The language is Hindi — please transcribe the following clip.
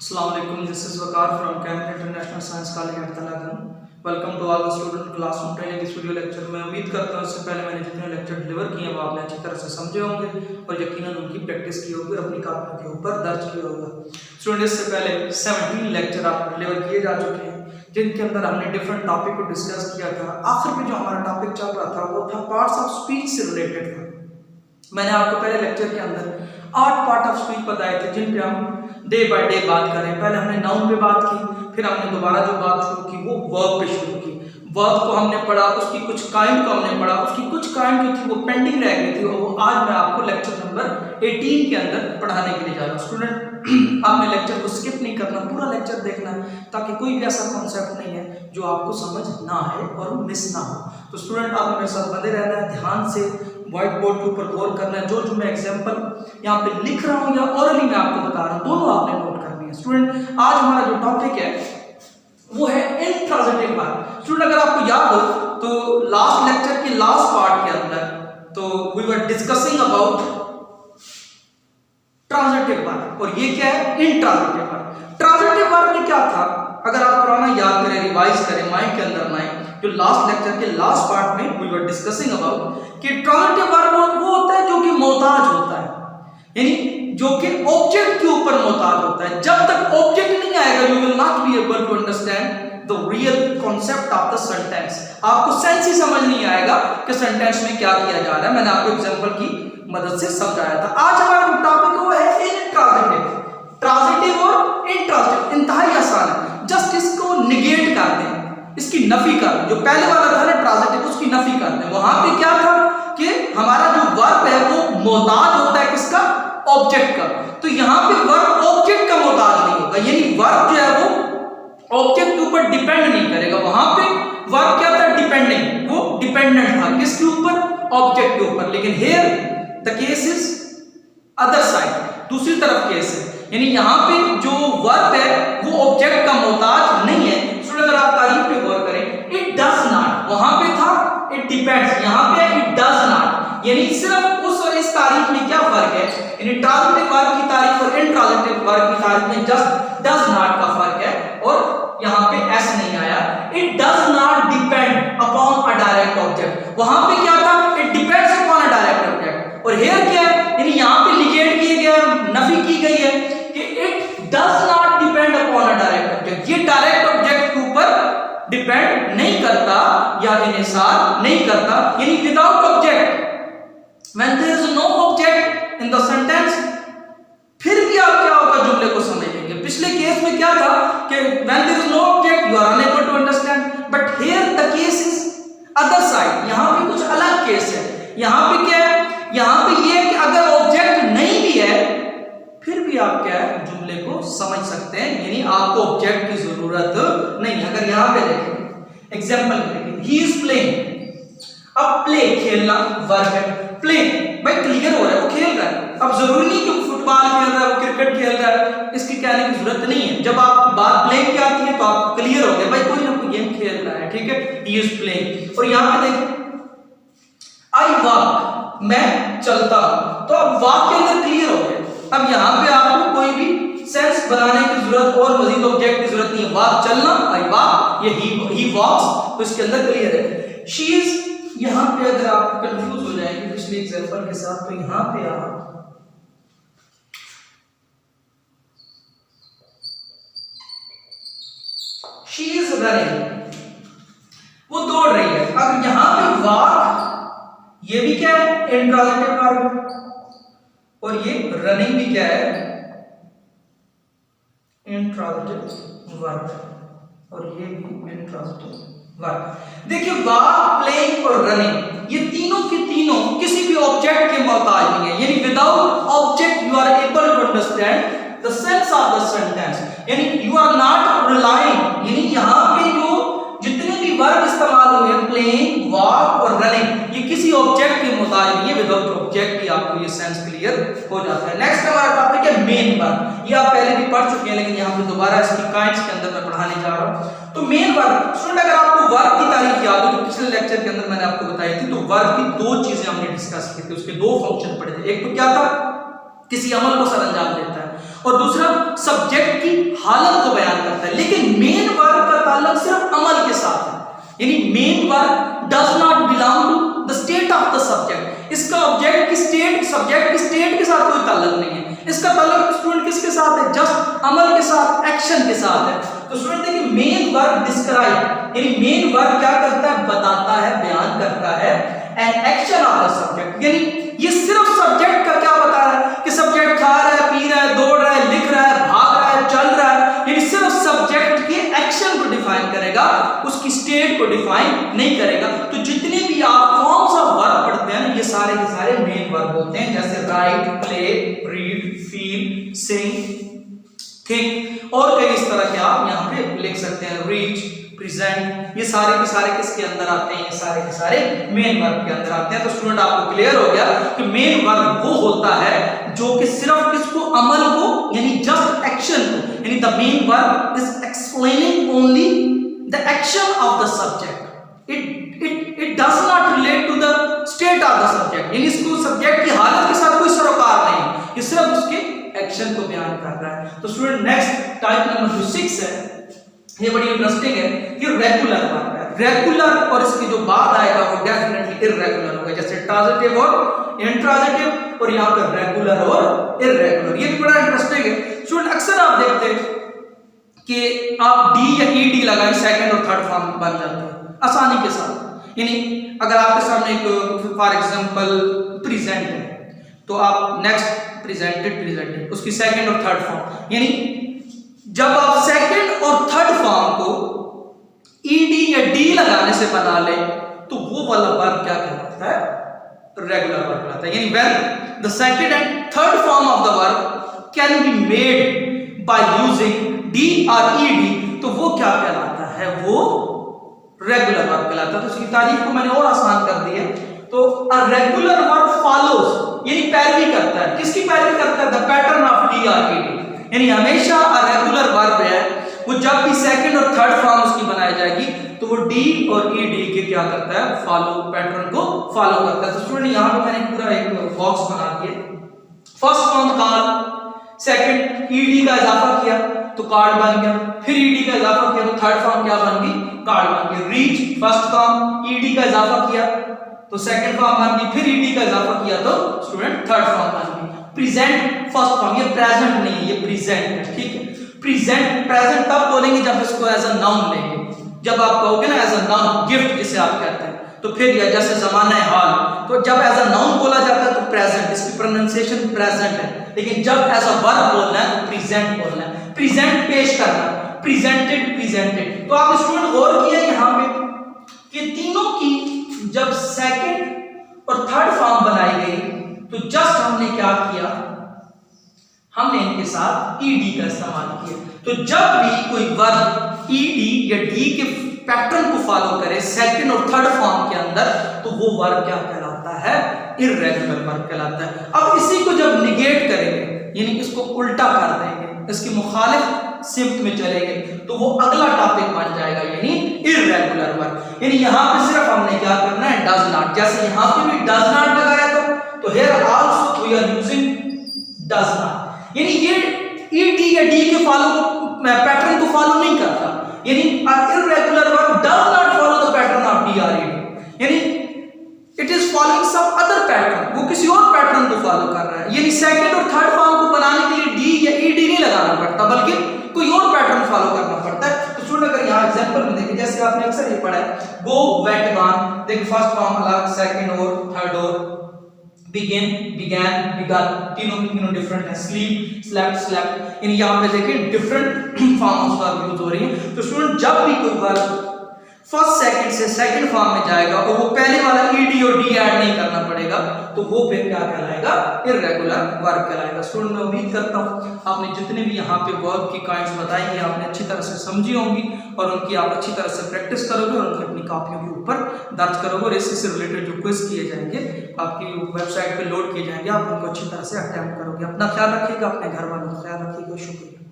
Assalamu alaikum. This is Waqar from Camden International Science College at Talagan. Welcome to all the student classroom training इस वीडियो लेक्चर में। उम्मीद करता हूँ इससे पहले मैंने जितने लेक्चर डिलीवर किए हैं वो आपने अच्छी तरह से समझे होंगे और यकीनन उनकी प्रैक्टिस की होगी और अपनी कॉपियों के ऊपर दर्ज किया होगा। स्टूडेंट इससे पहले 17 लेक्चर आपको डिलीवर किए जा चुके हैं जिनके अंदर हमने डिफरेंट टॉपिक को डिस्कस किया था। आखिर में जो हमारा टॉपिक चल रहा था वो था पार्ट्स ऑफ स्पीच से रिलेटेड था। मैंने आपको पहले लेक्चर के अंदर 8 पार्ट ऑफ स्पीच बताए थे जिन पे हम डे बाय डे बात करें। पहले हमने नाउन पे बात की, फिर हमने दोबारा जो बात शुरू की वो वर्ब पे शुरू की। वर्ब को हमने पढ़ा, उसकी कुछ काइंड को हमने पढ़ा, उसकी कुछ काइंड जो थी वो पेंडिंग रह गई थी और वो आज मैं आपको लेक्चर नंबर 18 के अंदर पढ़ाने के लिए जा रहा हूँ। स्टूडेंट आपने लेक्चर को स्किप नहीं करना, पूरा लेक्चर देखना है ताकि कोई भी ऐसा कॉन्सेप्ट नहीं है जो आपको समझ ना आए और मिस ना हो। तो स्टूडेंट आपने मेरे साथ बने रहना है, ध्यान से व्हाइट बोर्ड के ऊपर गौर करना है। जो मैं एग्जांपल यहाँ पे लिख रहा हूँ या ओरली मैं आपको बता रहा हूँ, दोनों आपने नोट करनी है। स्टूडेंट आज हमारा जो टॉपिक है वो है इंट्रांजिटिव वर्ब। स्टूडेंट अगर आपको याद हो तो लास्ट लेक्चर के लास्ट पार्ट के अंदर तो we were discussing about transitive verb और ये क्या है इंट्रांजिटिव वर्ब। ट्रांजिटिव वर्ब में क्या था, अगर आप पुराना याद करें, रिवाइज करें माइंड के अंदर लाएं, जो लास्ट लेक्चर के लास्ट पार्ट में वी वर डिस्कसिंग अबाउट कि ट्रांजिटिव वर्ब वो होता है जो कि मोहताज होता है, यानी जो कि ऑब्जेक्ट के ऊपर मोहताज होता है। जब तक ऑब्जेक्ट नहीं आएगा you will not be able to understand the real concept of the sentence. आपको सेंस ही समझ नहीं आएगा कि सेंटेंस में क्या किया जा रहा है। मैंने आपको एग्जांपल की मदद से समझाया था। आज हमारा जो टॉपिक वो है इंट्रांजिटिव। ट्रांजिटिव और इंट्रांजिटिव इंतहाई आसान है, जस्ट इसको निगेट कर दें, इसकी नफी कर दें। जो पहले वाला था ना ट्रांजिटिव, उसकी नफी कर दें। वहां पे क्या था कि हमारा जो वर्ब है वो मोहताज होता है किसका, ऑब्जेक्ट का। तो यहाँ पे वर्ब ऑब्जेक्ट का मोहताज नहीं होगा, यानी वर्ब जो है वो ऑब्जेक्ट के ऊपर डिपेंड नहीं करेगा। वहां पे वर्ब क्या था, डिपेंडिंग, वो डिपेंडेंट था किसके ऊपर, ऑब्जेक्ट के ऊपर। लेकिन here the case is other side, दूसरी तरफ केस है, यानी यहाँ पे जो वर्ब है वो ऑब्जेक्ट का मोहताज नहीं है। अगर आप तारीफ पे गौर करें, इट डज नॉट, वहां पे था इट डिपेंड्स, यहाँ पे इट डज नॉट, यानी सिर्फ उस और इस तारीफ में क्या फर्क है, यानी ट्रांजिटिव वर्ब की तारीफ और इंट्रांजिटिव वर्ब की तारीफ में जस्ट डज नॉट का फर्क है और यहाँ पे एस नहीं आया। It does not depend upon a direct object, वहां पे क्या था, it depends upon a direct object. और हियर क्या है, यानी यहाँ पे निगेट किया गया, नफी की गई है कि it does not depend upon a direct object. ये डायरेक्ट ऑब्जेक्ट के ऊपर डिपेंड नहीं करता या इन्हिसार नहीं करता, यानी without object, when there is no object in the sentence, फिर भी आप क्या होगा, जुमले को समझ लेंगे। पिछले केस में क्या था कि when there is no object you are unable to understand, but here the case is other side. यहां पे कुछ अलग केस है। यहां पे क्या है, यहां पे ये है कि अगर ऑब्जेक्ट नहीं भी है फिर भी आप क्या है, जुमले को समझ सकते हैं, यानी आपको ऑब्जेक्ट की जरूरत नहीं। अगर यहां पे देखें एग्जांपल देखें, ही इज प्लेइंग। अब प्ले खेलना वर्ब है, प्ले भाई क्लियर हो रहा है वो खेल रहा है। अब जरूरी नहीं कि वो फुटबॉल खेल रहा है, वो क्रिकेट खेल रहा है, इसकी कहने की जरूरत नहीं है। जब आप बात प्ले की आती है तो आप क्लियर हो गए भाई कोई ना कोई गेम खेल रहा है, ठीक है, ही इज प्लेइंग। और यहां पे देखें आई वॉक, मैं चलता, तो अब वॉक के अंदर क्लियर हो गए। अब यहां पे आपको कोई भी सेंस बनाने की जरूरत और मजीद ऑब्जेक्ट की जरूरत नहीं है। वॉक चलना, आई वॉक, ये ही वॉक्स, तो इसके अंदर क्लियर है। शी इज, यहां पे अगर आप कंफ्यूज हो जाएंगे पिछले एग्जांपल के साथ तो यहां पे आप शी इज रनिंग, वो दौड़ रही है। अब यहां पे वॉक, ये भी क्या है, इंट्रांजिटिव वर्ब, और ये रनिंग भी क्या है, इंट्रांजिटिव वर्ब, और ये भी इंट्रांजिटिव वर्ब। देखिए वॉक, प्लेइंग और रनिंग ये तीनों के तीनों किसी भी ऑब्जेक्ट के मोहताज नहीं है, यानी without object you are able to understand the sense of the sentence, यानी यू आर नॉट रिलाइंग, यानी यहां पे जो जितने भी वर्ब इस्तेमाल हुए हैं, प्लेइंग, वॉक और रनिंग, ये किसी ऑब्जेक्ट के मोहताज नहीं है। विदाउट ऑब्जेक्ट ही आपको ये सेंस क्लियर हो जाता है। नेक्स्ट हमारा टॉपिक है मेन वर्ब। ये आप पहले भी पढ़ चुके हैं लेकिन यहाँ पे दोबारा इसकी काइंड्स के अंदर मैं पढ़ाने जा रहा हूँ। तो मेन वर्ब, स्टूडेंट अगर आपको वर्ब की तारीफ याद हो जो पिछले लेक्चर के अंदर मैंने आपको बताई थी, तो वर्ब की दो चीजें हमने डिस्कस की थी, उसके दो फंक्शन पढ़े थे। एक तो क्या था, किसी अमल को सर अंजाम देता है, और दूसरा सब्जेक्ट की हालत को बयान करता है। लेकिन मेन वर्ब का ताल्लुक सिर्फ अमल के साथ है, यानी main verb does not belong to the state of the subject. इसका ऑब्जेक्ट की स्टेट, सब्जेक्ट की स्टेट के साथ कोई ताल्लुक नहीं है। इसका ताल्लुक स्टूडेंट किसके साथ है? जस्ट अमल के साथ, एक्शन के साथ है। तो स्टूडेंट देखिए मेन वर्ब डिस्क्राइब, यानी मेन वर्ब क्या करता है? बताता है, बयान करता है an action of the subject, यानी ये सिर्फ सब्जेक्ट का क्या बता रहा है कि सब्जेक्ट खा रहा है, पी रहा है, दौड़ रहा है, लिख रहा है, भाग रहा है, चल रहा है, यानी सिर्फ सब्जेक्ट के एक्शन को डिफाइन करेगा, उसकी स्टेट को डिफाइन नहीं करेगा। तो जितने भी आप फॉर्म्स ऑफ वर्ब पढ़ते हैं ना, ये सारे के सारे मेन वर्ब होते हैं, जैसे राइट, प्ले, रीड, फील, सिंग, थिंक और कई इस तरह के आप यहाँ पे लिख सकते हैं। रीच, प्रेजेंट, ये सारे के सारे किसके अंदर आते हैं? ये सारे के सारे मेन वर्ब के अंदर आते हैं। तो स्टूडेंट आपको क्लियर हो गया कि मेन वर्ब वो होता है जो कि सिर्फ किसको? अमल को, यानी जस्ट एक्शन को, यानी the main verb is explaining only the action of the subject. It does not relate to the state of the subject, यानी इसको सब्जेक्ट की हालत के साथ कोई सरोकार नहीं, ये सिर्फ उसके एक्शन को बयान कर रहा है। तो स्टूडेंट नेक्स्ट टाइप नंबर जो 6 है, ये बड़ी इंटरेस्टिंग है, ये रेगुलर वर्ब है। रेगुलर और इसके जो बाद आएगा वो डेफिनेटली इररेगुलर होगा, जैसे ट्रांजिटिव और इंट्रांजिटिव, और यहाँ पे रेगुलर और इररेगुलर। ये भी बड़ा इंटरेस्टिंग है स्टूडेंट। अक्सर आप देखते हैं कि आप डी या ईडी लगाएं, सेकंड और थर्ड फॉर्म बन जाते हैं आसानी के साथ। यानी अगर आपके सामने एक फॉर एग्जांपल प्रेजेंट है, तो आप नेक्स्ट प्रेजेंटेड उसकी सेकंड और थर्ड फॉर्म, यानी जब आप सेकंड और थर्ड फॉर्म को ईडी या डी लगाने से बना ले, तो वो वाला वर्ब क्या कहलाता है? रेगुलर वर्ब कहलाता है। यानी when the second and third form of the verb can be made by using D और ईडी, तो वो क्या कहलाता है? वो रेगुलर वर्ब कहलाता है। तो इसकी तारीफ को मैंने और आसान कर दी है। तो अ रेगुलर वर्ब फॉलोज, यानी पैरवी करता है, किसकी पैरवी करता है? द पैटर्न ऑफ डी और ईडी, यानी हमेशा अ रेगुलर वर्ब है वो जब भी सेकंड और थर्ड फॉर्म उसकी बनाई जाएगी तो वो डी और ईडी के क्या करता है? फॉलो, पैटर्न को फॉलो करता है। तो स्टूडेंट यहाँ पे मैंने पूरा एक बॉक्स बना दिया। First form card, second ED का इजाफा किया तो कार्ड बन गया, फिर ईडी का इजाफा किया तो थर्ड फॉर्म क्या बन गई? कार्ड बन गई। रीच फर्स्ट फॉर्म, ईडी का इजाफा किया तो सेकंड फॉर्म बन गई, फिर ईडी का इजाफा किया तो स्टूडेंट थर्ड फॉर्म बन गई। प्रेजेंट फर्स्ट फॉर्म, ये प्रेजेंट नहीं है, ये प्रेजेंट है, ठीक है। प्रेजेंट तब बोलेंगे जब इसको एज अ नाउन लेंगे, जब आप कहोगे ना एज अ नाउन, गिफ्ट जिसे आप कहते हैं, तो फिर या जैसे जमाना हाल, तो जब एज अ नाउन बोला जाता है तो प्रेजेंट, इसकी प्रोनाउंसिएशन प्रेजेंट है। लेकिन जब एज अ वर्ब बोलना है तो प्रेजेंट बोलना है, प्रेजेंट पेश करना, प्रेजेंटेड। तो आप स्टूडेंट गौर किया यहाँ पे कि तीनों की जब सेकंड और थर्ड फॉर्म बनाई गई तो जस्ट हमने क्या किया? हमने इनके साथ ईडी का इस्तेमाल किया। तो जब भी कोई वर्ब ईडी या डी के पैटर्न को फॉलो करे सेकंड और थर्ड फॉर्म के अंदर, तो वो वर्ब क्या कहलाता है? इररेगुलर वर्ब कहलाता है। अब इसी को जब निगेट करेंगे, यानी इसको उल्टा कर देंगे, इसके मुखालिफ सिम्त में चलेंगे, तो वो अगला टॉपिक बन जाएगा, यानी इररेगुलर वर्ब। यानी यहाँ पे सिर्फ हमने क्या करना है? डज नॉट, जैसे यहाँ पे भी डज नॉट लगाया था, तो here also we are using does not, यानी ये ईडी या डी के फॉलो पैटर्न को फॉलो नहीं करता, यानी irregular verb does not follow the pattern of D और ईडी, यानी it is following some other pattern, वो किसी और पैटर्न को फॉलो कर रहा है। यानी सेकंड और थर्ड फॉर्म को बनाने के लिए डी या ईडी नहीं लगाना पड़ता, बल्कि कोई और पैटर्न फॉलो करना पड़ता है। तो स्टूडेंट अगर यहाँ एग्जांपल में देखें, जैसे आपने अक्सर ये पढ़ा है, गो वेंट गॉन, देखिए फर्स्ट फॉर्म अलग, सेकंड और थर्ड और, begin, began, begun, तीनों डिफरेंट है। स्लीप, स्लेप्ट, स्लेप्ट, यानी यहाँ पे देखिए डिफरेंट फॉर्म्स वर्ब यूज हो रही है। तो स्टूडेंट जब भी कोई वर्ब फर्स्ट सेकंड से सेकंड फॉर्म में जाएगा और वो पहले वाला ईडी और डी ऐड नहीं करना पड़ेगा, तो वो फिर क्या कहलाएगा? इररेगुलर वर्ब कहलाएगा। स्टूडेंट मैं उम्मीद करता हूँ आपने जितने भी यहाँ पे वर्ब की काइंड्स बताई हैं आपने अच्छी तरह से समझी होंगी और उनकी आप अच्छी तरह से प्रैक्टिस करोगे और उनकी अपनी कॉपियों के ऊपर दर्ज करोगे और इससे रिलेटेड जो क्विज किए जाएंगे आपकी वेबसाइट पे लोड किए जाएंगे, आप उनको अच्छी तरह से अटेम्प्ट करोगे। अपना ख्याल रखिएगा, अपने घर वालों का ख्याल रखिएगा। शुक्रिया।